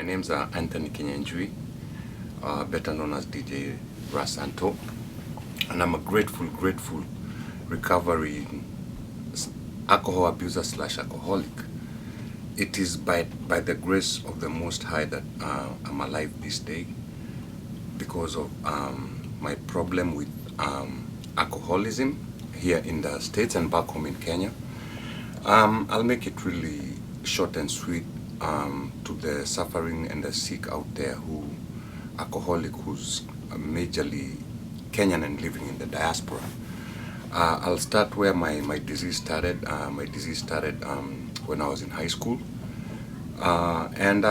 name's Anthony Kinyanjui, better known as DJ RAS ANTOH, and I'm a grateful recovery alcohol abuser / alcoholic. It is by the grace of the Most High that I'm alive this day, because of my problem with alcoholism here in the States and back home in Kenya. I'll make it really short and sweet to the suffering and the sick out there who's majorly Kenyan and living in the diaspora. I'll start where my disease started. My disease started when I was in high school, and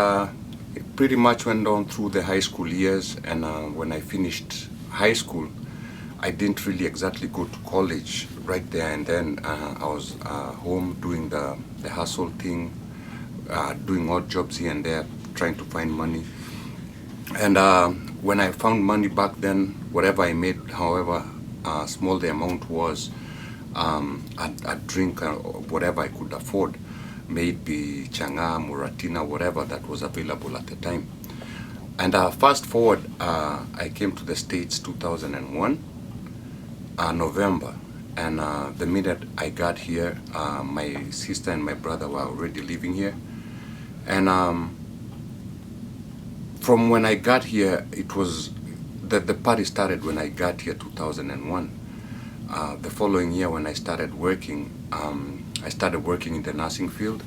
it pretty much went on through the high school years. And when I finished high school, I didn't really exactly go to college right there and then. I was home doing the hustle thing, doing odd jobs here and there, trying to find money. And when I found money back then, whatever I made, however small the amount was, I'd drink whatever I could afford, maybe changa, muratina, whatever that was available at the time. And fast forward, I came to the States 2001, November. And the minute I got here, my sister and my brother were already living here. And from when I got here, it was the party started when I got here 2001. The following year, when I started working in the nursing field.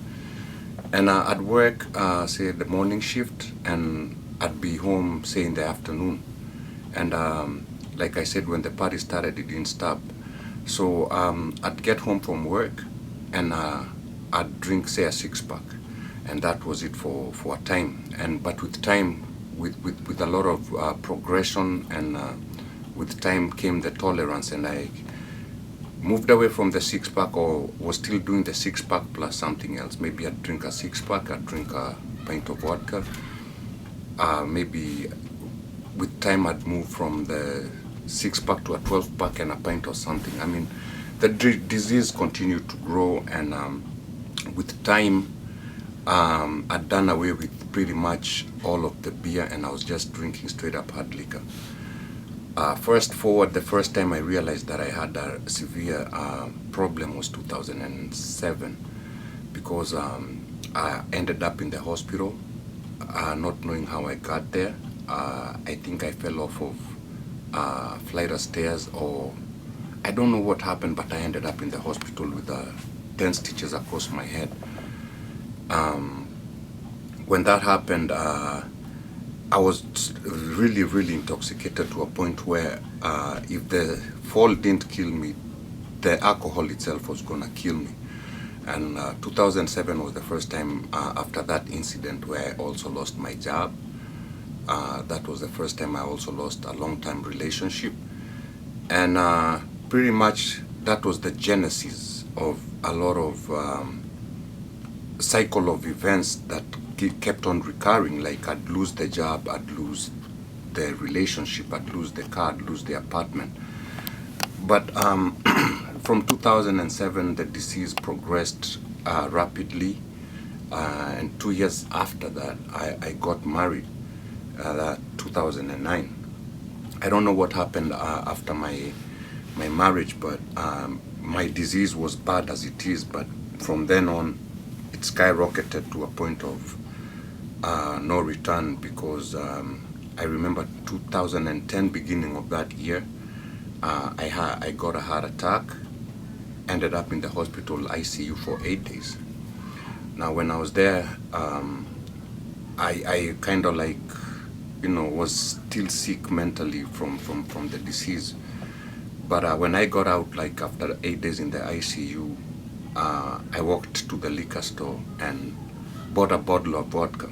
And I'd work, say, the morning shift, and I'd be home, say, in the afternoon. And like I said, when the party started, it didn't stop. So I'd get home from work, and I'd drink, say, a 6-pack. And that was it for a time. But with time, with a lot of progression, and with time came the tolerance, and I moved away from the 6-pack, or was still doing the 6-pack plus something else. Maybe I'd drink a 6-pack, I'd drink a pint of vodka. Maybe with time I'd move from the 6-pack to a 12-pack and a pint or something. I mean, the disease continued to grow, and with time, I'd done away with pretty much all of the beer, and I was just drinking straight up hard liquor. First forward, the first time I realized that I had a severe problem was 2007, because I ended up in the hospital, not knowing how I got there. I think I fell off of a flight of stairs, or I don't know what happened, but I ended up in the hospital with 10 stitches across my head. When that happened, I was really intoxicated to a point where if the fall didn't kill me, the alcohol itself was gonna kill me. And 2007 was the first time after that incident where I also lost my job. That was the first time I also lost a long-time relationship. And pretty much that was the genesis of a lot of cycle of events that kept on recurring. Like, I'd lose the job, I'd lose the relationship, I'd lose the car, I'd lose the apartment. But from 2007, the disease progressed rapidly, and 2 years after that, I got married, 2009. I don't know what happened after my marriage, but my disease was bad as it is. But from then on, it skyrocketed to a point of no return, because I remember 2010, beginning of that year, I got a heart attack, ended up in the hospital ICU for 8 days. Now, when I was there, I kind of like, was still sick mentally from the disease. But when I got out, like after 8 days in the ICU, I walked to the liquor store and bought a bottle of vodka.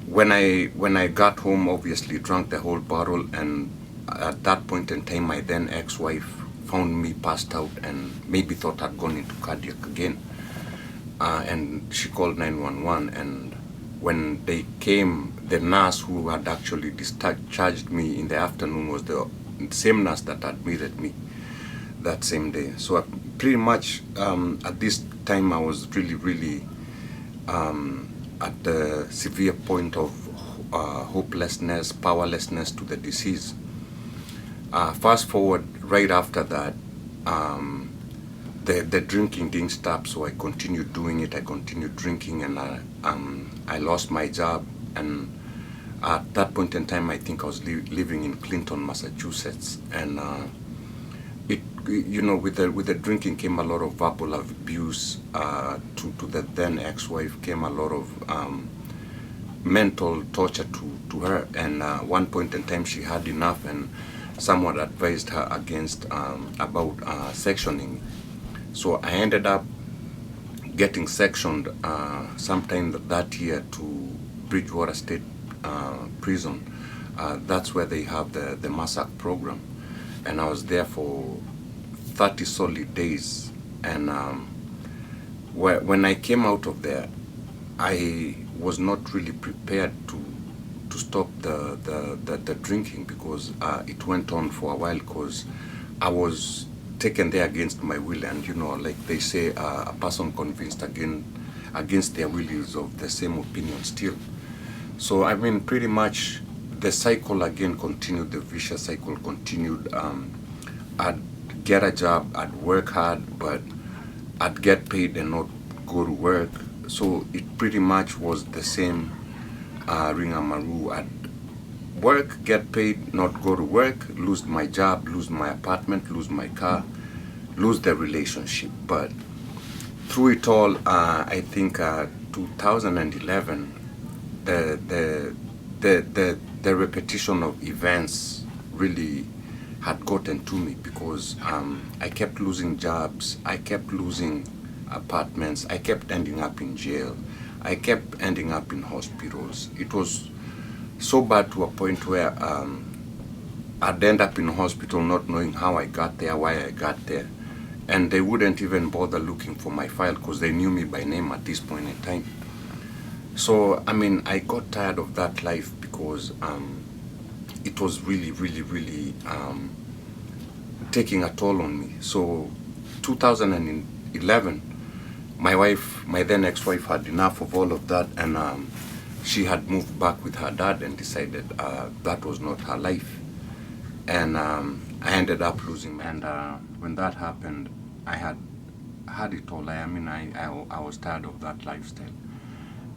When I got home, obviously drank the whole bottle, and at that point in time, my then ex-wife found me passed out and maybe thought I'd gone into cardiac again. And she called 911, and when they came, the nurse who had actually discharged me in the afternoon was the same nurse that admitted me that same day. So pretty much at this time I was really at the severe point of hopelessness, powerlessness to the disease. Fast forward, right after that, the drinking didn't stop, so I continued doing it. I continued drinking, and I lost my job. And at that point in time, I think I was living in Clinton, Massachusetts, and with the drinking came a lot of verbal abuse. To the then ex-wife came a lot of mental torture to her. And one point in time, she had enough, and someone advised her against about sectioning. So I ended up getting sectioned sometime that year to Bridgewater State Prison. That's where they have the massacre program, and I was there for 30 solid days. And when I came out of there, I was not really prepared to stop the drinking, because it went on for a while, because I was taken there against my will. And like they say, a person convinced against their will is of the same opinion still. So I mean, pretty much the cycle again continued, the vicious cycle continued. I'd get a job, I'd work hard, but I'd get paid and not go to work. So it pretty much was the same ringamaroo. I'd work, get paid, not go to work, lose my job, lose my apartment, lose my car, lose the relationship. But through it all, I think 2011, the repetition of events really had gotten to me, because I kept losing jobs, I kept losing apartments, I kept ending up in jail, I kept ending up in hospitals. It was so bad to a point where I'd end up in hospital not knowing how I got there, why I got there, and they wouldn't even bother looking for my file, because they knew me by name at this point in time. So I mean, I got tired of that life, because it was really, really, really taking a toll on me. So 2011, my then ex-wife, had enough of all of that, and she had moved back with her dad and decided that was not her life. And I ended up losing. And when that happened, I had it all. I mean, I was tired of that lifestyle.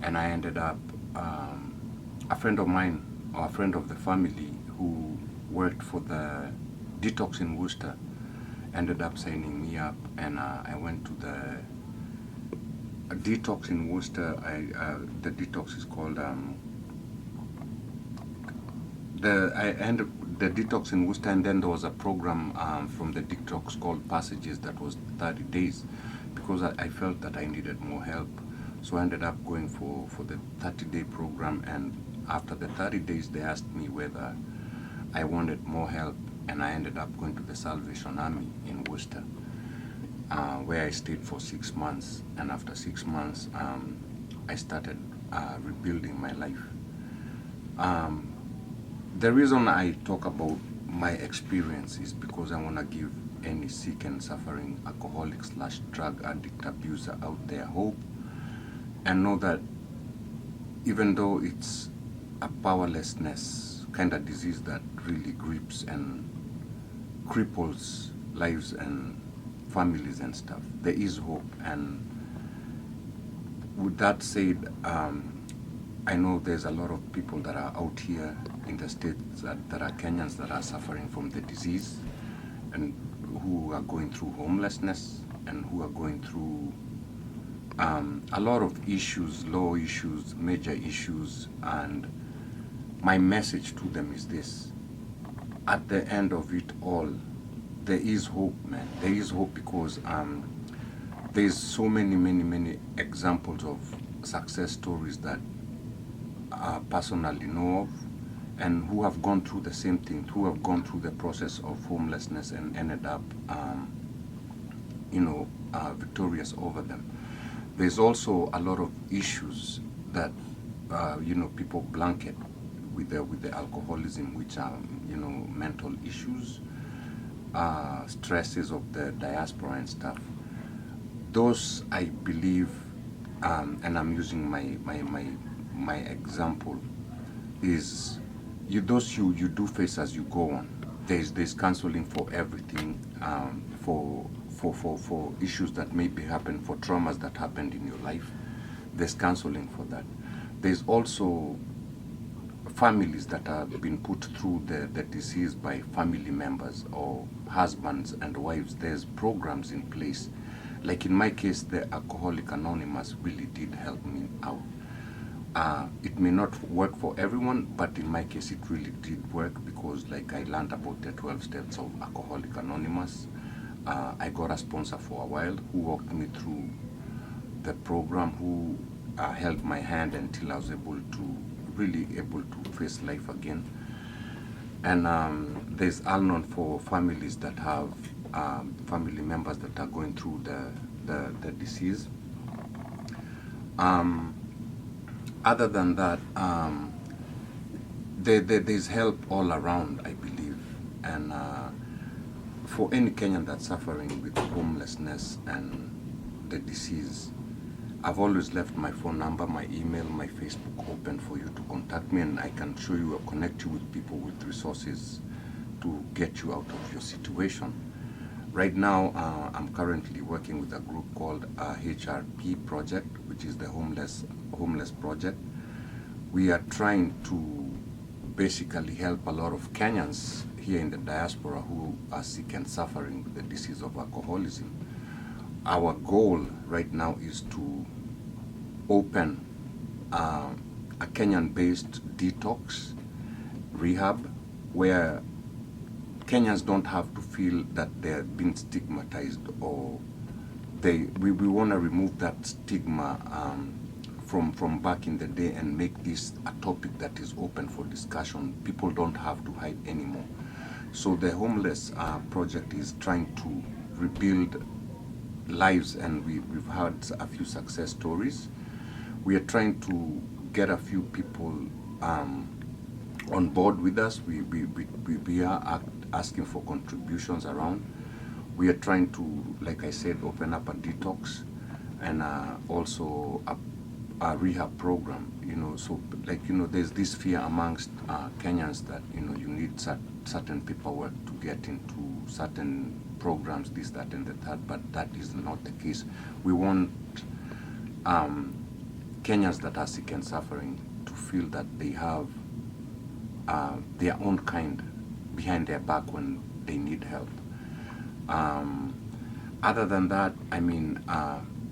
And I ended up, a friend of mine, or a friend of the family who worked for the detox in Worcester, ended up signing me up, and I went to the detox in Worcester. The detox is called the detox in Worcester, and then there was a program from the detox called Passages that was 30 days, because I felt that I needed more help. So I ended up going for the 30-day program, and after the 30 days, they asked me whether I wanted more help, and I ended up going to the Salvation Army in Worcester, where I stayed for 6 months. And after 6 months, I started rebuilding my life. The reason I talk about my experience is because I want to give any sick and suffering alcoholic/drug addict abuser out there hope, and know that even though it's a powerlessness kind of disease that really grips and cripples lives and families and stuff, there is hope. And with that said, I know there's a lot of people that are out here in the States that are Kenyans that are suffering from the disease, and who are going through homelessness, and who are going through a lot of issues, low issues, major issues. And my message to them is this: at the end of it all, there is hope, man. There is hope, because there's so many examples of success stories that I personally know of, and who have gone through the same thing, who have gone through the process of homelessness and ended up, victorious over them. There's also a lot of issues that people blanket with the alcoholism, which are mental issues, stresses of the diaspora and stuff. Those, I believe, and I'm using my example, is you do face as you go on. There's counseling for everything, for issues that maybe happen, for traumas that happened in your life. There's counseling for that. There's also families that have been put through the disease by family members or husbands and wives. There's programs in place. Like in my case, the Alcoholic Anonymous really did help me out. It may not work for everyone, but in my case, it really did work because, like, I learned about the 12 steps of Alcoholic Anonymous. I got a sponsor for a while who walked me through the program, who held my hand until I was really able to face life again. And there's Al-Non for families that have family members that are going through the disease. Other than that, there's help all around, I believe. And for any Kenyan that's suffering with homelessness and the disease, I've always left my phone number, my email, my Facebook open for you to contact me, and I can show you or connect you with people with resources to get you out of your situation. Right now, I'm currently working with a group called HRP Project, which is the Homeless Project. We are trying to basically help a lot of Kenyans here in the diaspora who are sick and suffering with the disease of alcoholism. Our goal right now is to open a Kenyan-based detox rehab where Kenyans don't have to feel that they're being stigmatized, or we want to remove that stigma from back in the day and make this a topic that is open for discussion. People don't have to hide anymore. So the Homeless Project is trying to rebuild lives, and we've had a few success stories. We are trying to get a few people on board with us. We are asking for contributions around. We are trying to, like I said, open up a detox and also a rehab program. So there's this fear amongst Kenyans that you need certain paperwork to get into certain programs, this, that, and the third, but that is not the case. We want Kenyans that are sick and suffering to feel that they have their own kind behind their back when they need help. Other than that, I mean,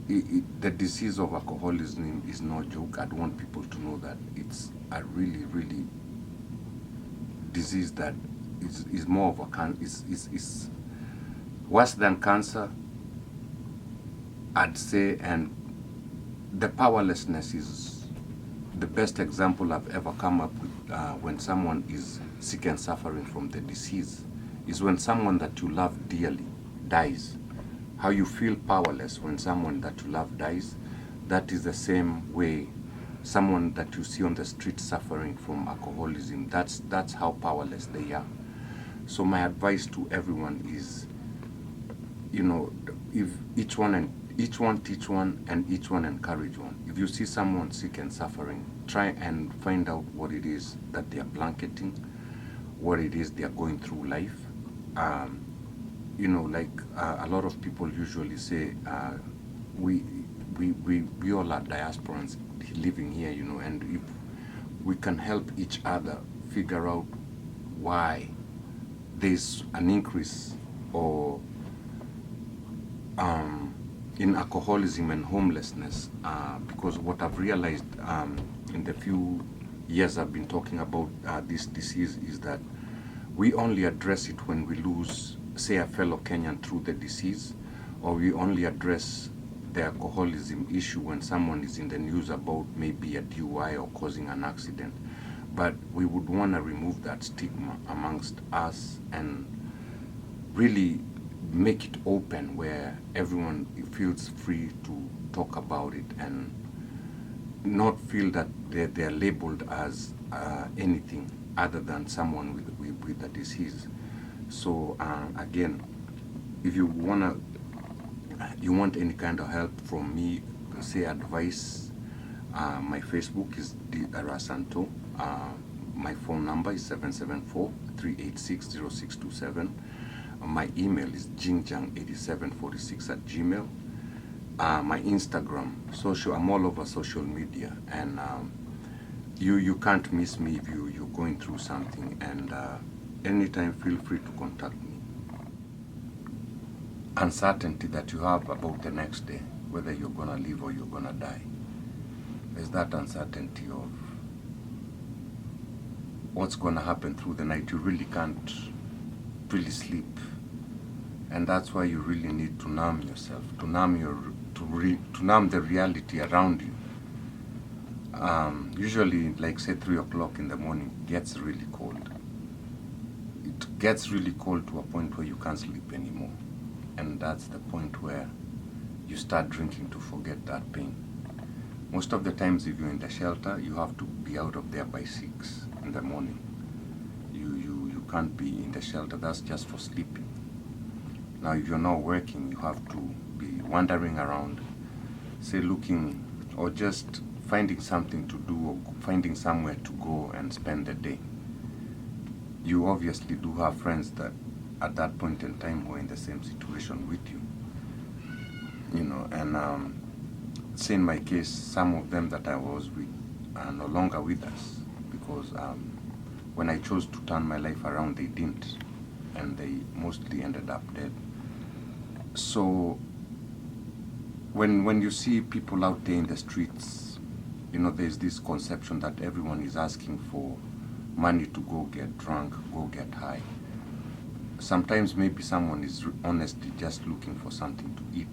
the disease of alcoholism is no joke. I want people to know that it's a really, really disease that is more of a is worse than cancer, I'd say, and the powerlessness is the best example I've ever come up with when someone is sick and suffering from the disease, is when someone that you love dearly dies. How you feel powerless when someone that you love dies, that is the same way someone that you see on the street suffering from alcoholism, that's how powerless they are. So my advice to everyone is, if each one teach one and each one encourage one. If you see someone sick and suffering, try and find out what it is that they are blanketing, what it is they are going through life. A lot of people usually say, we all are diasporans living here, and if we can help each other figure out why there's an increase or in alcoholism and homelessness, because what I've realized in the few years I've been talking about this disease is that we only address it when we lose, say, a fellow Kenyan through the disease, or we only address the alcoholism issue when someone is in the news about maybe a DUI or causing an accident. But we would want to remove that stigma amongst us and really make it open where everyone feels free to talk about it and not feel that they're labeled as anything other than someone with the disease. So again, if you want any kind of help from me, say advice, my Facebook is RAS ANTOH. My phone number is 774-386-0627. My email is jingjang8746@gmail. My Instagram, I'm all over social media, and you can't miss me if you're going through something, and anytime feel free to contact me. Uncertainty that you have about the next day, whether you're gonna live or you're gonna die. There's that uncertainty of what's gonna happen through the night. You really can't really sleep, and that's why you really need to numb yourself, to numb the reality around you. Usually, like say 3 o'clock in the morning, it gets really cold. It gets really cold to a point where you can't sleep anymore, and that's the point where you start drinking to forget that pain. Most of the times, if you're in the shelter, you have to be out of there by 6 in the morning. You can't be in the shelter. That's just for sleeping. Now, if you're not working, you have to be wandering around, say looking, or just finding something to do, or finding somewhere to go and spend the day. You obviously do have friends that at that point in time were in the same situation with you. And say in my case, some of them that I was with are no longer with us, because when I chose to turn my life around, they didn't, and they mostly ended up dead. So when you see people out there in the streets, there's this conception that everyone is asking for money to go get drunk, go get high. Sometimes maybe someone is honestly just looking for something to eat.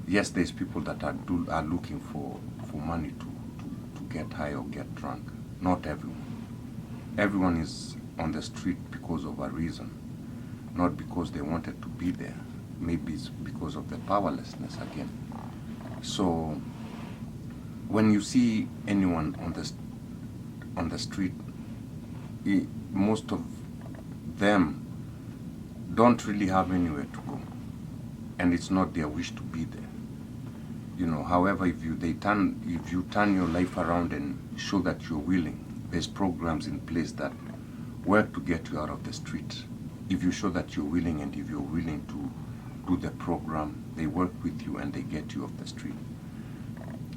Yes, there's people that are looking for money to get high or get drunk. Not everyone. Everyone is on the street because of a reason, not because they wanted to be there. Maybe it's because of the powerlessness again. So when you see anyone on the street, most of them don't really have anywhere to go, and it's not their wish to be there. However, if you turn your life around and show that you're willing, there's programs in place that work to get you out of the street. If you show that you're willing, and if you're willing to do the program, they work with you and they get you off the street.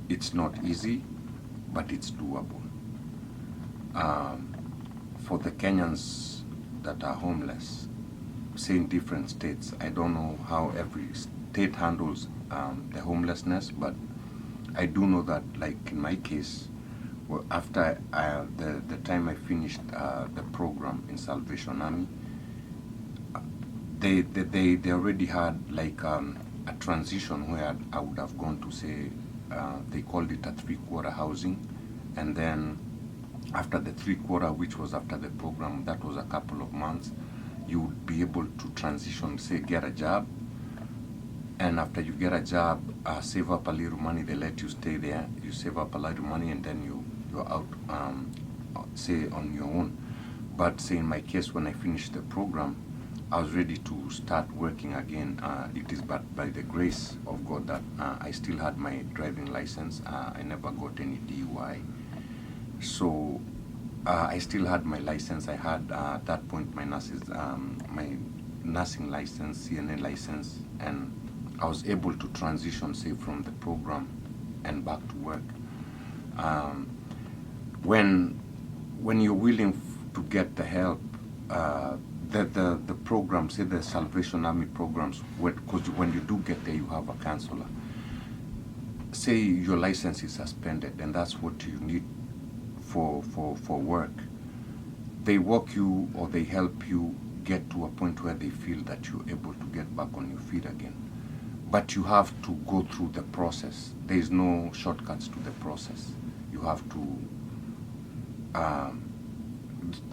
It's not easy, but it's doable. For the Kenyans that are homeless, say in different states, I don't know how every state handles the homelessness, but I do know that, like in my case, after the time I finished the program in Salvation Army, they already had like a transition where I would have gone to, say, they called it a 3-quarter housing, and then after the 3-quarter, which was after the program, that was a couple of months, you would be able to transition, say, get a job, and after you get a job, save up a little money, they let you stay there, you save up a little money, and then you're out, say, on your own. But say in my case, when I finished the program, I was ready to start working again. It is but by the grace of God that I still had my driving license. I never got any DUI. So I still had my license. I had at that point my nursing license, CNA license, and I was able to transition, say, from the program and back to work. When you're willing to get the help, the programs, say the Salvation Army programs, because when you do get there, you have a counselor. Say your license is suspended, and that's what you need for work. They walk you, or they help you get to a point where they feel that you're able to get back on your feet again. But you have to go through the process. There is no shortcuts to the process. You have to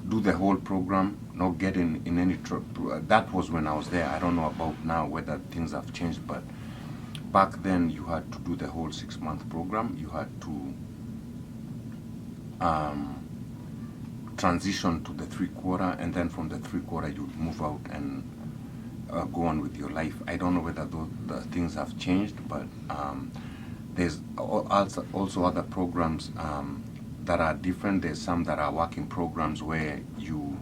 do the whole program, not get in any trouble. That was when I was there. I don't know about now whether things have changed, but back then you had to do the whole 6-month program. You had to transition to the 3-quarter, and then from the 3-quarter you'd move out and go on with your life. I don't know whether the things have changed, but There's also other programs that are different. There's some that are working programs where you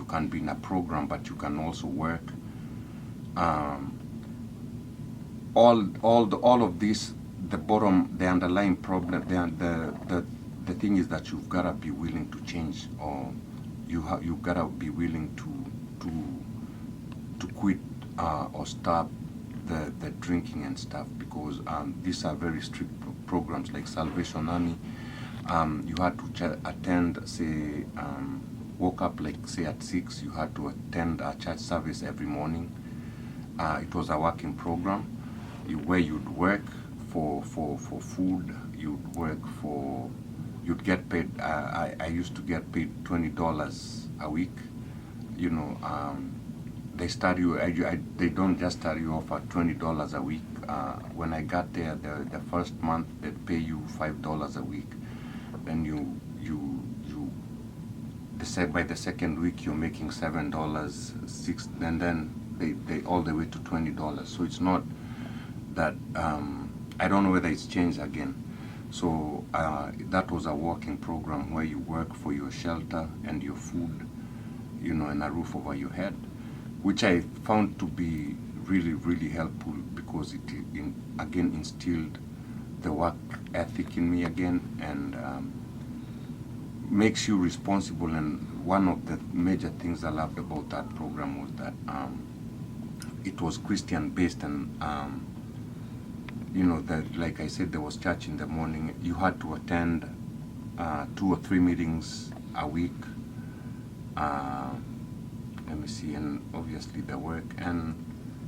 can be in a program, but you can also work. All of this, the underlying problem, the thing is that you've gotta be willing to change, or you've gotta be willing to quit or stop the drinking and stuff, because these are very strict programs like Salvation Army. You had to attend, say, woke up like say at 6, you had to attend a church service every morning. It was a working program where you'd work for food, you'd get paid. I used to get paid $20 a week. They start you. They don't just start you off at $20 a week. When I got there, the first month they'd pay you $5 a week. Then they said by the second week you're making $7, $6, and then they all the way to $20. So it's not that I don't know whether it's changed again. So that was a working program where you work for your shelter and your food, and a roof over your head, which I found to be really, really helpful, because it again instilled the work ethic in me again, and makes you responsible. And one of the major things I loved about that program was that it was Christian based, and that, like I said, there was church in the morning. You had to attend 2 or 3 meetings a week. Let me see, and obviously the work, and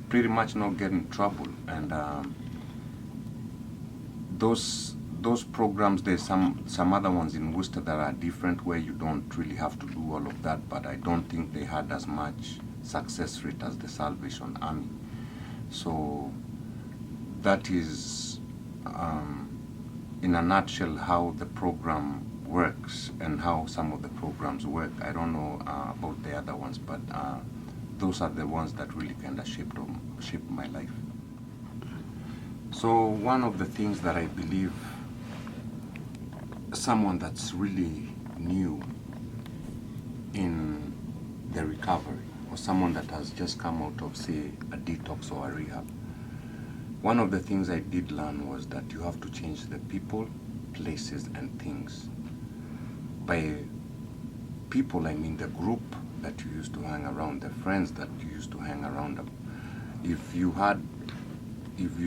pretty much not get in trouble. And those programs, there's some other ones in Worcester that are different, where you don't really have to do all of that, but I don't think they had as much success rate as the Salvation Army. So that is in a nutshell how the program works and how some of the programs work. I don't know about the other ones, but those are the ones that really kind of shaped my life. So one of the things that I believe someone that's really new in the recovery, or someone that has just come out of, say, a detox or a rehab, one of the things I did learn was that you have to change the people, places, and things. By people, I mean the group that you used to hang around, the friends that you used to hang around. If you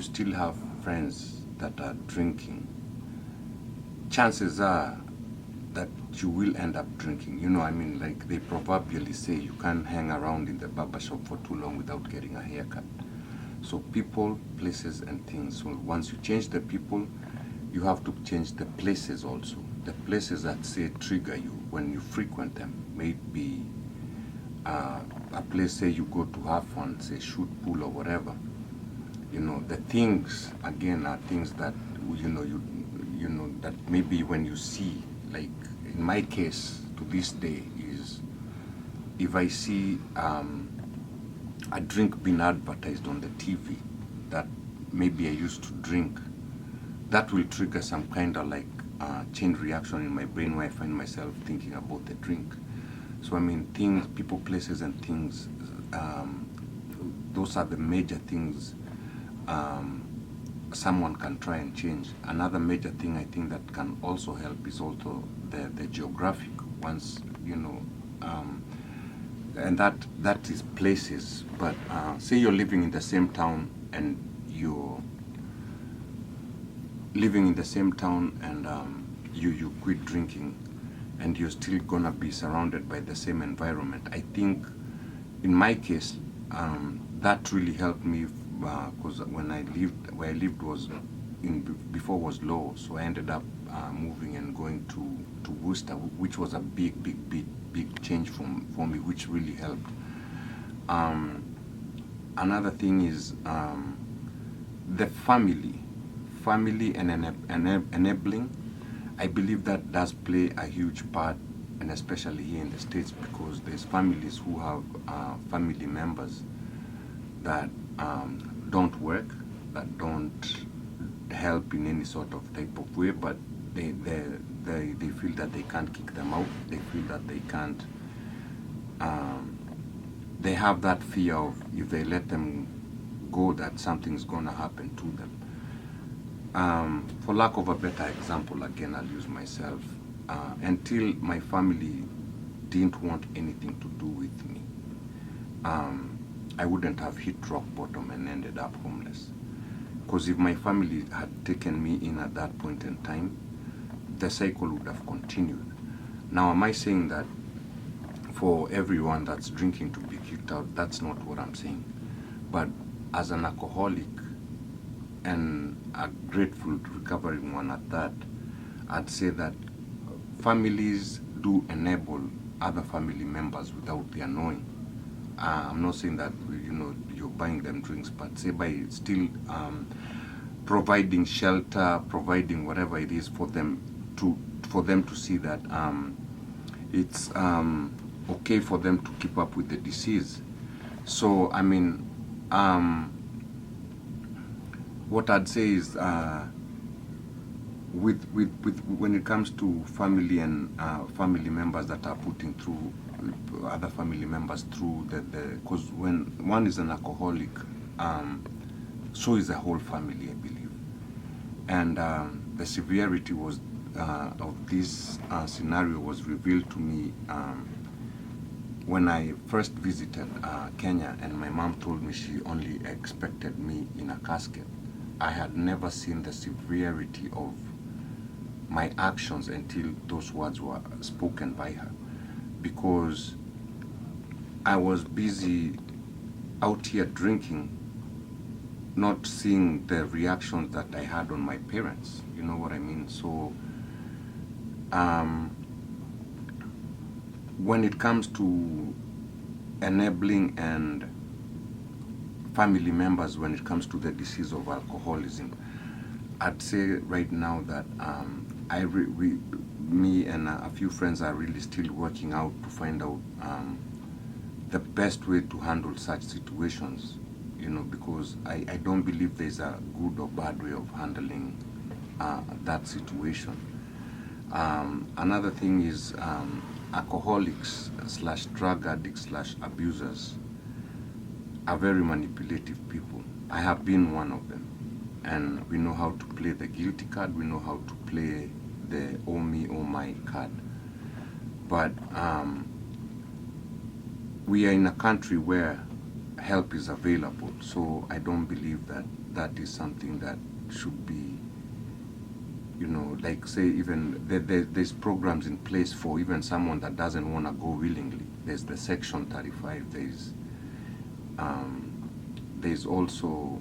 still have friends that are drinking, chances are that you will end up drinking. Like they proverbially say, you can't hang around in the barber shop for too long without getting a haircut. So people, places, and things. So once you change the people, you have to change the places also. The places that, say, trigger you when you frequent them. Maybe a place, say, you go to have fun, say, shoot pool or whatever. The things, again, are things that, that maybe when you see, like in my case, to this day, is if I see a drink being advertised on the TV that maybe I used to drink, that will trigger some kind of like chain reaction in my brain, where I find myself thinking about the drink. So things, people, places, and things, those are the major things someone can try and change. Another major thing I think that can also help is also the geographic ones, and that is places. But say you're living in the same town, and you quit drinking, and you're still gonna be surrounded by the same environment. I think in my case, that really helped me, because where I lived was before was low, so I ended up moving and going to Worcester, which was a big change for me, which really helped. Another thing is the family and enabling. I believe that does play a huge part, and especially here in the States, because there's families who have family members that don't work, that don't help in any sort of type of way, but they feel that they can't kick them out. They feel that they can't. They have that fear of if they let them go, that something's gonna happen to them. For lack of a better example, again, I'll use myself. Until my family didn't want anything to do with me, I wouldn't have hit rock bottom and ended up homeless. Because if my family had taken me in at that point in time, the cycle would have continued. Now, am I saying that for everyone that's drinking to be kicked out? That's not what I'm saying. But as an alcoholic and a grateful recovering one at that, I'd say that families do enable other family members without their knowing. I'm not saying that you're buying them drinks, but say by still providing shelter, providing whatever it is for them to see that it's okay for them to keep up with the disease. So I mean, what I'd say is with when it comes to family and family members that are putting through other family members through because when one is an alcoholic, so is the whole family, I believe. And the severity was of this scenario was revealed to me when I first visited Kenya, and my mom told me she only expected me in a casket. I had never seen the severity of my actions until those words were spoken by her, because I was busy out here drinking, not seeing the reactions that I had on my parents. You know what I mean? So when it comes to enabling and family members when it comes to the disease of alcoholism, I'd say right now that me and a few friends are really still working out to find out the best way to handle such situations, because I don't believe there's a good or bad way of handling that situation. Another thing is alcoholics / drug addicts / abusers are very manipulative people. I have been one of them. And we know how to play the guilty card, we know how to play the oh me, oh my card. But we are in a country where help is available, so I don't believe that that is something that should be, like say even there's programs in place for even someone that doesn't want to go willingly. There's the Section 35, there's also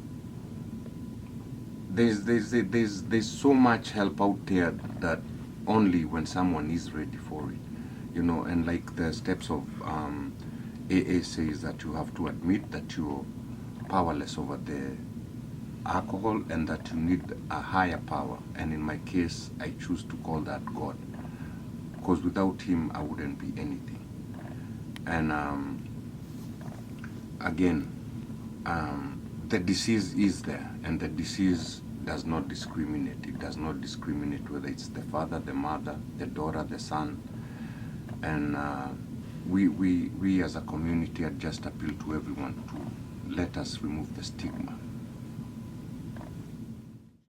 there's so much help out there that only when someone is ready for it, and like the steps of AA says that you have to admit that you're powerless over the alcohol and that you need a higher power, and in my case I choose to call that God, because without him I wouldn't be anything. And again, the disease is there, and the disease does not discriminate. It does not discriminate whether it's the father, the mother, the daughter, the son. And we as a community had just appeal to everyone to let us remove the stigma.